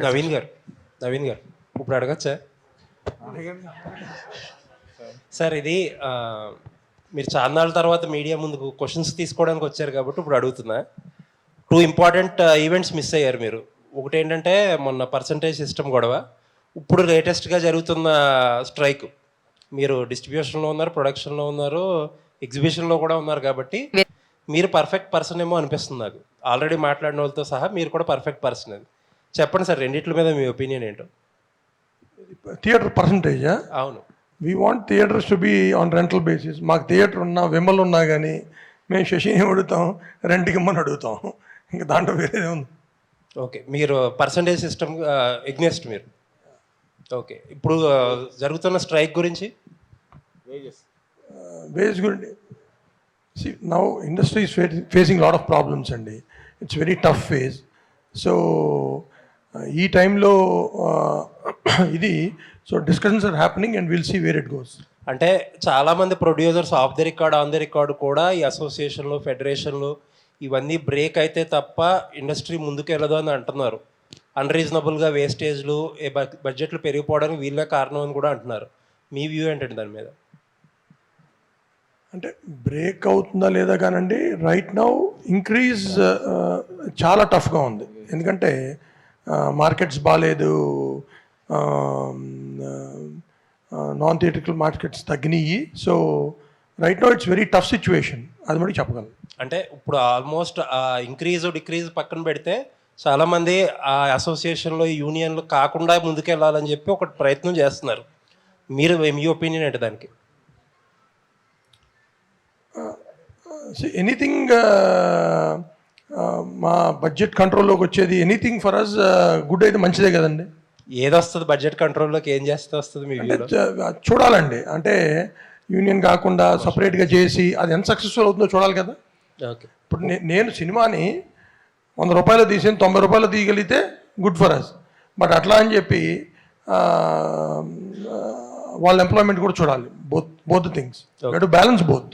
నవీన్ గారు ఇప్పుడు అడగచ్చా సార్? ఇది మీరు చాన్నాళ్ళ తర్వాత మీడియా ముందుకు క్వశ్చన్స్ తీసుకోవడానికి వచ్చారు కాబట్టి ఇప్పుడు అడుగుతున్నా. 2 ఇంపార్టెంట్ ఈవెంట్స్ మిస్ అయ్యారు మీరు. ఒకటి ఏంటంటే మొన్న పర్సంటేజ్ సిస్టమ్ గొడవ, ఇప్పుడు లేటెస్ట్గా జరుగుతున్న స్ట్రైక్. మీరు డిస్ట్రిబ్యూషన్లో ఉన్నారు, ప్రొడక్షన్లో ఉన్నారు, ఎగ్జిబిషన్లో కూడా ఉన్నారు కాబట్టి మీరు పర్ఫెక్ట్ పర్సన్ ఏమో అనిపిస్తుంది నాకు. ఆల్రెడీ మాట్లాడిన వాళ్ళతో సహా మీరు కూడా పర్ఫెక్ట్ పర్సన్. అది చెప్పండి సార్, రెండిట్ల మీద మీ ఒపీనియన్ ఏంటో. థియేటర్ పర్సంటేజా? అవును. We want theatres to be on rental basis. మాకు థియేటర్ ఉన్నా, విమల్ ఉన్నా కానీ మేము శశిని అడుగుతాం, రెంట్కి ఇమ్మని అడుగుతాం. ఇంకా దాంట్లో వేరేదే ఉంది. ఓకే, మీరు పర్సంటేజ్ సిస్టమ్ ఎగ్నెస్ట్ మీరు. ఓకే, ఇప్పుడు జరుగుతున్న స్ట్రైక్ గురించి, వేజెస్ గురించి now industry is facing lot of problems అండి. It's very tough phase. So ఈ టైంలో ఇది so discussions are happening and will see where it goes. అంటే చాలామంది producers off the record, on the record కూడా ఈ అసోసియేషన్లు, ఫెడరేషన్లు ఇవన్నీ బ్రేక్ అయితే తప్ప ఇండస్ట్రీ ముందుకు వెళ్ళదు అని అంటున్నారు. అన్రీజనబుల్గా వేస్టేజ్లు, బడ్జెట్లు పెరిగిపోవడానికి వీళ్ళే కారణం అని కూడా అంటున్నారు. మీ వ్యూ ఏంటండి దాని మీద? అంటే బ్రేక్ అవుతుందా లేదా కానండి, రైట్ నౌ ఇంక్రీజ్ చాలా టఫ్గా ఉంది. ఎందుకంటే మార్కెట్స్ బాగాలేదు, నాన్ థియేట్రికల్ మార్కెట్స్ తగ్గినాయి. So right now it's very tough situation, అది మటుకు చెప్పగలను. అంటే ఇప్పుడు ఆల్మోస్ట్ ఇంక్రీజ్ డిక్రీజ్ పక్కన పెడితే చాలామంది ఆ అసోసియేషన్లో, యూనియన్లు కాకుండా ముందుకెళ్ళాలని చెప్పి ఒక ప్రయత్నం చేస్తున్నారు. మీరు మీ ఒపీనియన్ ఏంటి దానికి? ఎనీథింగ్ మా బడ్జెట్ కంట్రోల్లోకి వచ్చేది ఎనీథింగ్ ఫర్ అస్ గుడ్ అయితే మంచిదే కదండి. ఏది వస్తుంది బడ్జెట్ కంట్రోల్లోకి, ఏం చేస్తే వస్తుంది మీ వ్యూలో? చూడాలండి. అంటే యూనియన్ కాకుండా సపరేట్గా చేసి అది ఎంత సక్సెస్ఫుల్ అవుతుందో చూడాలి కదా. ఓకే, ఇప్పుడు నేను సినిమాని 100 రూపాయలు తీసి 90 రూపాయలు తీయగలిగితే గుడ్ ఫర్ అస్. బట్ అట్లా అని చెప్పి వాళ్ళ ఎంప్లాయ్మెంట్ కూడా చూడాలి. Both things to balance both.